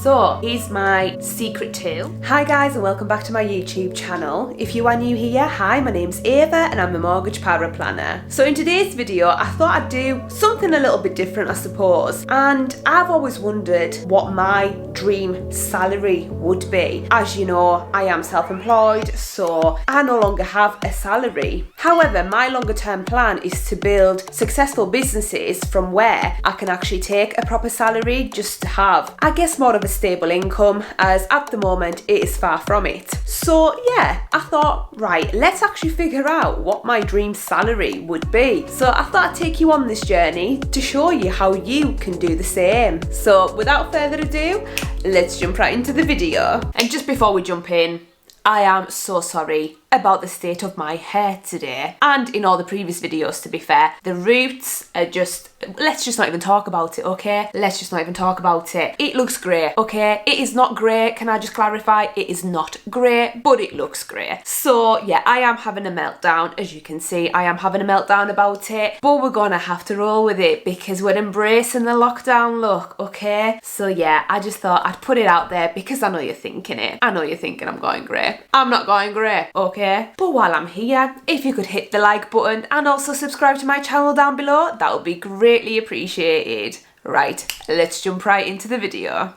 So here's my secret tool. Hi guys and welcome back to my YouTube channel. If you are new here, hi, my name's Eva and I'm a mortgage power planner. So in today's video, I thought I'd do something a little bit different, I suppose. And I've always wondered what my dream salary would be. As you know, I am self-employed, so I no longer have a salary. However, my longer term plan is to build successful businesses from where I can actually take a proper salary just to have, I guess, more of a stable income, as at the moment it is far from it. So yeah, I thought, right, let's actually figure out what my dream salary would be. So I thought I'd take you on this journey to show you how you can do the same. So without further ado, let's jump right into the video. And just before we jump in, I am so sorry about the state of my hair today, and in all the previous videos, to be fair. The roots are just, let's just not even talk about it, okay? Let's just not even talk about it. It looks grey, okay? It is not grey, can I just clarify? It is not grey, but it looks grey. So yeah, I am having a meltdown. As you can see, I am having a meltdown about it, but we're gonna have to roll with it because we're embracing the lockdown look, okay? So yeah, I just thought I'd put it out there because I know you're thinking it. I know you're thinking I'm going grey. I'm not going grey, okay? But while I'm here, if you could hit the like button and also subscribe to my channel down below, that would be greatly appreciated. Right, let's jump right into the video.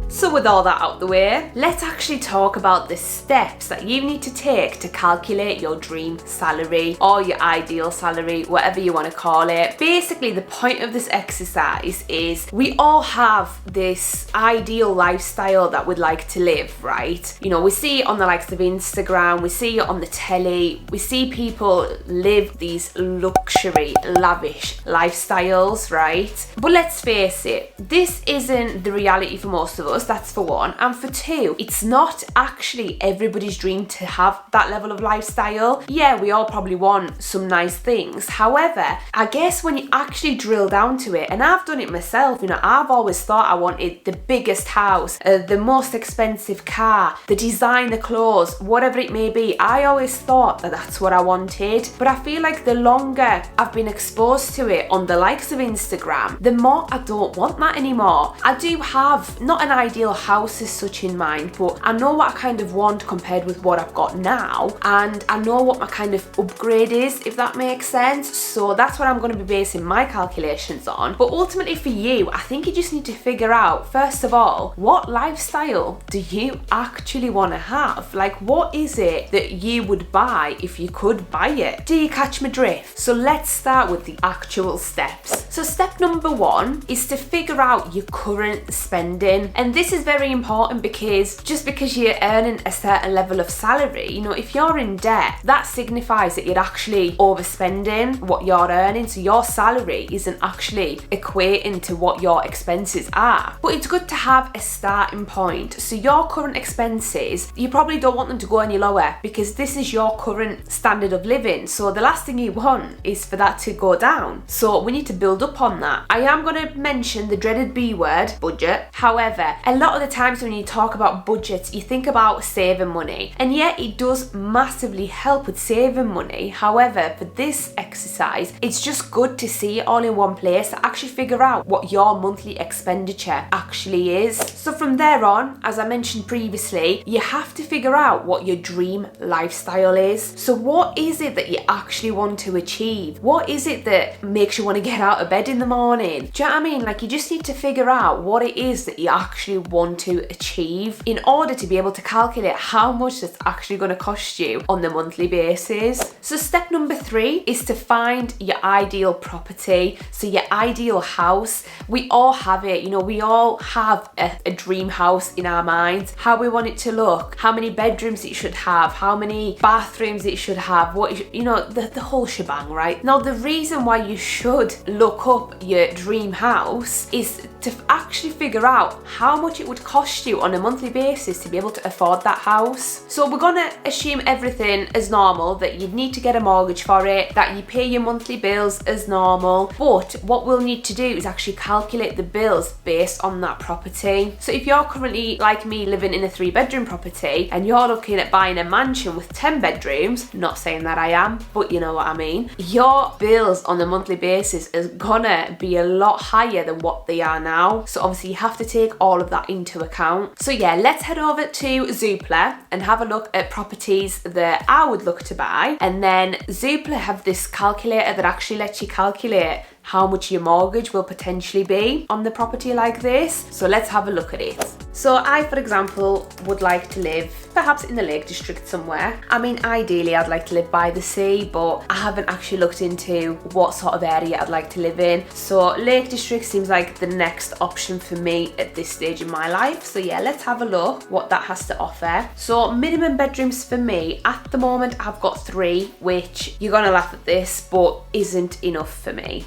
So with all that out the way, let's actually talk about the steps that you need to take to calculate your dream salary or your ideal salary, whatever you want to call it. Basically, the point of this exercise is we all have this ideal lifestyle that we'd like to live, right? You know, we see it on the likes of Instagram, we see it on the telly, we see people live these luxury, lavish lifestyles, right? But let's face it, this isn't the reality for most of us. That's for one. And for two, it's not actually everybody's dream to have that level of lifestyle. Yeah, we all probably want some nice things. However, I guess when you actually drill down to it, and I've done it myself, you know, I've always thought I wanted the biggest house, the most expensive car, the designer clothes, whatever it may be. I always thought that that's what I wanted. But I feel like the longer I've been exposed to it on the likes of Instagram, the more I don't want that anymore. I do have not an ideal house as such in mind, but I know what I kind of want compared with what I've got now, and I know what my kind of upgrade is, if that makes sense. So that's what I'm going to be basing my calculations on. But ultimately for you, I think you just need to figure out, first of all, what lifestyle do you actually want to have? Like, what is it that you would buy if you could buy it? Do you catch my drift? So let's start with the actual steps. So step number one is to figure out your current spending. And this is very important because just because you're earning a certain level of salary, you know, if you're in debt, that signifies that you're actually overspending what you're earning. So your salary isn't actually equating to what your expenses are. But it's good to have a starting point. So your current expenses, you probably don't want them to go any lower because this is your current standard of living. So the last thing you want is for that to go down. So we need to build up on that. I am going to mention the dreaded B word, budget. However, a lot of the times when you talk about budgets, you think about saving money, and yet it does massively help with saving money. However, for this exercise, it's just good to see it all in one place to actually figure out what your monthly expenditure actually is. So from there on, as I mentioned previously, you have to figure out what your dream lifestyle is. So what is it that you actually want to achieve? What is it that makes you want to get out of bed in the morning? Do you know what I mean? Like, you just need to figure out what it is that you actually want to achieve in order to be able to calculate how much that's actually going to cost you on the monthly basis. So step number three is to find your ideal property. So your ideal house. We all have it, you know, we all have a dream house in our minds, how we want it to look, how many bedrooms it should have, how many bathrooms it should have, what, you know, the whole shebang, right? Now, the reason why you should look up your dream house is to actually figure out how much it would cost you on a monthly basis to be able to afford that house. So we're gonna assume everything as normal, that you'd need to get a mortgage for it, that you pay your monthly bills as normal, but what we'll need to do is actually calculate the bills based on that property. So if you're currently, like me, living in a 3-bedroom property and you're looking at buying a mansion with 10 bedrooms, not saying that I am, but you know what I mean, your bills on a monthly basis is gonna be a lot higher than what they are now. So obviously you have to take all of that into account. So yeah, let's head over to Zoopla and have a look at properties that I would look to buy. And then Zoopla have this calculator that actually lets you calculate how much your mortgage will potentially be on the property like this. So let's have a look at it. So I, for example, would like to live perhaps in the Lake District somewhere. I mean, ideally I'd like to live by the sea, but I haven't actually looked into what sort of area I'd like to live in. So Lake District seems like the next option for me at this stage in my life. So yeah, let's have a look what that has to offer. So minimum bedrooms for me, at the moment I've got 3, which you're gonna laugh at this, but isn't enough for me.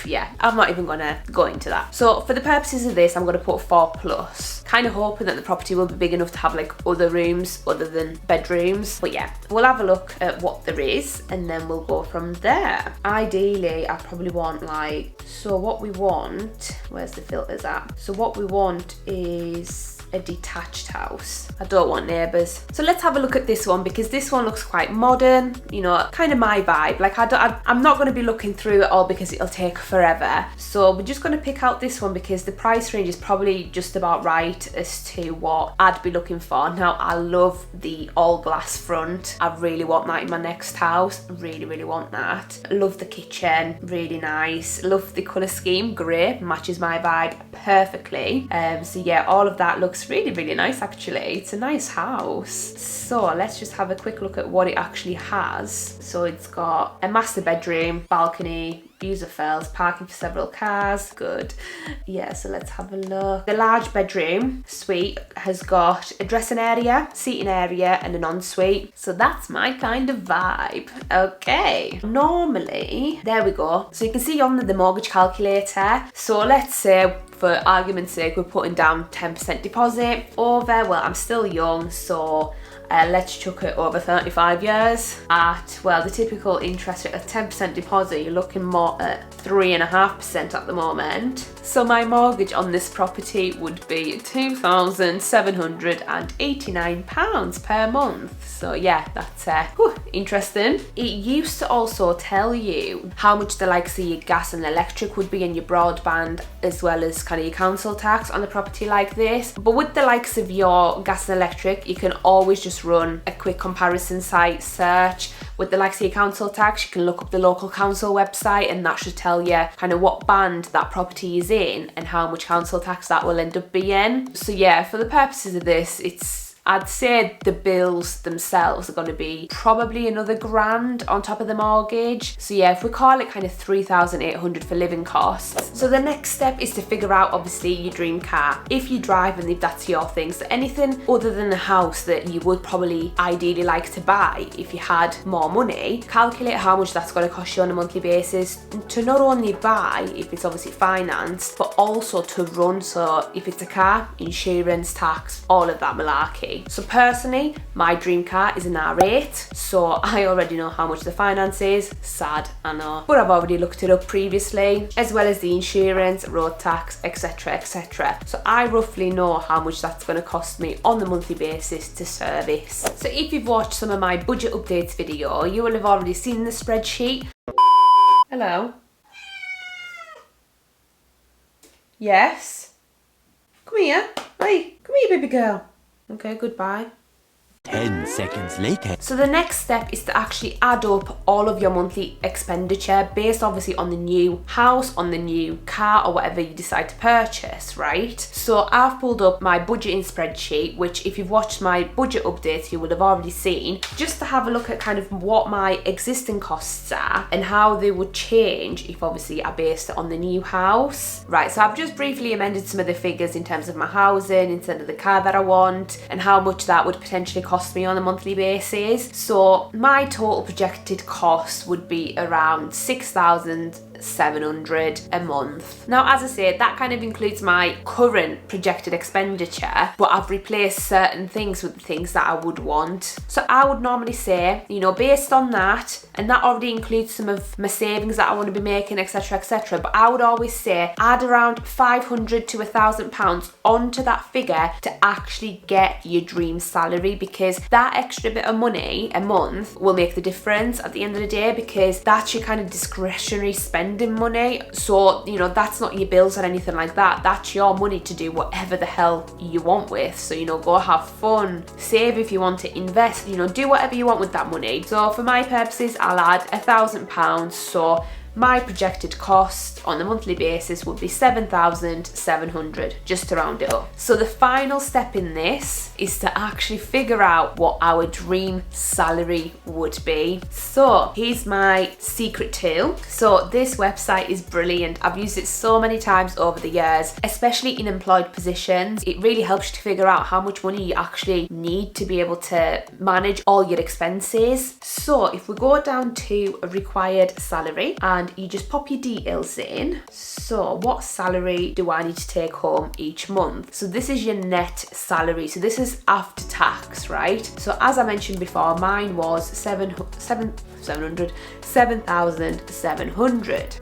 Yeah, I'm not even gonna go into that. So for the purposes of this, I'm gonna put 4+. Kind of hoping that the property will be big enough to have like other rooms other than bedrooms. But yeah, we'll have a look at what there is and then we'll go from there. Ideally, I probably want like, so what we want, where's the filters at? So what we want is a detached house. I don't want neighbours. So let's have a look at this one, because this one looks quite modern, you know, kind of my vibe. Like I'm not going to be looking through it all because it'll take forever. So we're just going to pick out this one because the price range is probably just about right as to what I'd be looking for. Now, I love the all glass front. I really want that in my next house. Really, really want that. I love the kitchen, really nice. Love the colour scheme, grey, matches my vibe perfectly. So yeah, all of that looks really, really nice actually. It's a nice house. So let's just have a quick look at what it actually has. So it's got a master bedroom, balcony, views of fells, parking for several cars. Good. Yeah, so let's have a look. The large bedroom suite has got a dressing area, seating area, and an ensuite. So that's my kind of vibe. Okay. Normally, there we go. So you can see on the mortgage calculator. So let's say, for argument's sake, we're putting down 10% deposit over, well, I'm still young, so let's chuck it over 35 years at, well, the typical interest rate of 10% deposit, you're looking more at 3.5% at the moment. So my mortgage on this property would be £2,789 per month. So yeah, that's interesting. It used to also tell you how much the likes of your gas and electric would be and your broadband, as well as kind of your council tax on the property like this. But with the likes of your gas and electric, you can always just run a quick comparison site search. With the likes of your council tax, you can look up the local council website and that should tell you kind of what band that property is in and how much council tax that will end up being. So yeah, for the purposes of this, I'd say the bills themselves are going to be probably another £1,000 on top of the mortgage. So yeah, if we call it kind of 3,800 for living costs. So the next step is to figure out obviously your dream car. If you drive and if that's your thing, so anything other than a house that you would probably ideally like to buy if you had more money, calculate how much that's going to cost you on a monthly basis to not only buy if it's obviously financed, but also to run. So if it's a car, insurance, tax, all of that malarkey. So personally, my dream car is an R8, so I already know how much the finance is. Sad, I know, but I've already looked it up previously, as well as the insurance, road tax, etc, etc. So I roughly know how much that's going to cost me on the monthly basis to service. So if you've watched some of my budget updates video, you will have already seen the spreadsheet. Hello? Yes? Come here. Hey, come here, baby girl. Okay, goodbye. 10 seconds later. So the next step is to actually add up all of your monthly expenditure based obviously on the new house, on the new car, or whatever you decide to purchase, right? So I've pulled up my budgeting spreadsheet, which if you've watched my budget updates, you would have already seen, just to have a look at kind of what my existing costs are and how they would change if obviously I based it on the new house. Right, so I've just briefly amended some of the figures in terms of my housing, in terms of the car that I want, and how much that would potentially cost me on a monthly basis. So my total projected cost would be around £6,000 £700 a month. Now, as I said, that kind of includes my current projected expenditure, but I've replaced certain things with the things that I would want. So I would normally say, you know, based on that, and that already includes some of my savings that I want to be making, etc, etc, but I would always say add around £500 to £1,000 onto that figure to actually get your dream salary, because that extra bit of money a month will make the difference at the end of the day, because that's your kind of discretionary spending money. So, you know, that's not your bills or anything like that. That's your money to do whatever the hell you want with. So, you know, go have fun, save if you want to invest, you know, do whatever you want with that money. So for my purposes, I'll add £1,000. So my projected cost on a monthly basis would be £7,700, just to round it up. So the final step in this is to actually figure out what our dream salary would be. So here's my secret tool. So this website is brilliant. I've used it so many times over the years, especially in employed positions. It really helps you to figure out how much money you actually need to be able to manage all your expenses. So if we go down to a required salary and you just pop your details in. So what salary do I need to take home each month? So this is your net salary. So this is after tax, right? So as I mentioned before, mine was 7,700.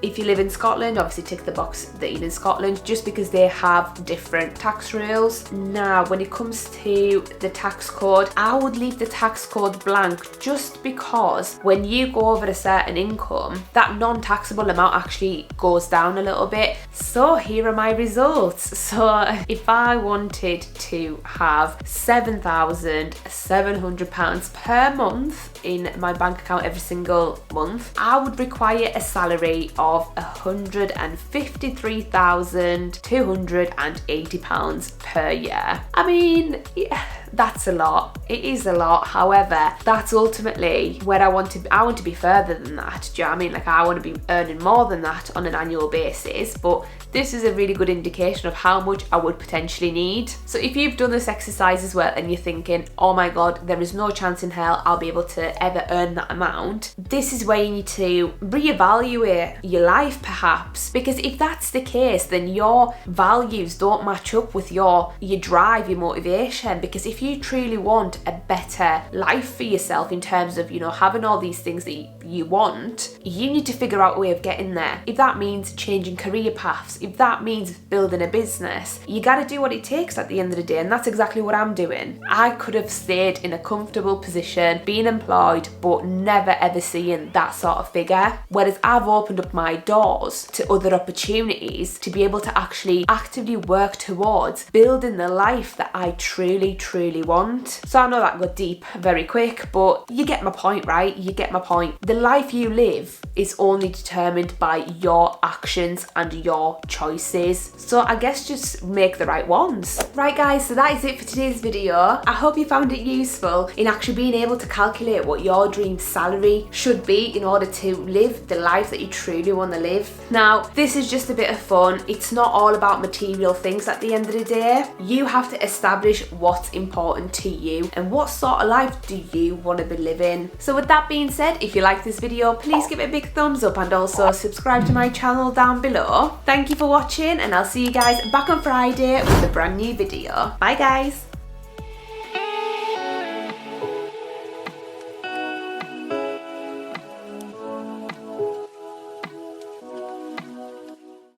If you live in Scotland, obviously tick the box that you're in Scotland, just because they have different tax rules. Now, when it comes to the tax code, I would leave the tax code blank, just because when you go over a certain income, that non-taxable amount actually goes down a little bit. So here are my results. So if I wanted to have £7,700 per month in my bank account every single month, I would require a salary of £153,280 per year. I mean, yeah, that's a lot. It is a lot. However, that's ultimately where I want to be. I want to be further than that. Do you know what I mean? Like, I want to be earning more than that on an annual basis, but this is a really good indication of how much I would potentially need. So if you've done this exercise as well and you're thinking, oh my God, there is no chance in hell I'll be able to ever earn that amount, this is where you need to reevaluate your life perhaps, because if that's the case, then your values don't match up with your drive, your motivation. Because if you truly want a better life for yourself in terms of, you know, having all these things that you want, you need to figure out a way of getting there. If that means changing career paths, if that means building a business, you got to do what it takes at the end of the day, and that's exactly what I'm doing. I could have stayed in a comfortable position, being employed, but never ever seeing that sort of figure, whereas I've opened up my doors to other opportunities to be able to actually actively work towards building the life that I truly want. So I know that got deep very quick, but you get my point, right? You get my point. The life you live is only determined by your actions and your choices. So I guess just make the right ones. Right guys, so that is it for today's video. I hope you found it useful in actually being able to calculate what your dream salary should be in order to live the life that you truly want to live. Now, this is just a bit of fun. It's not all about material things at the end of the day. You have to establish what's important to you and what sort of life do you want to be living. So with that being said, if you like this video, please give it a big thumbs up and also subscribe to my channel down below. Thank you for watching, and I'll see you guys back on Friday with a brand new video. Bye guys.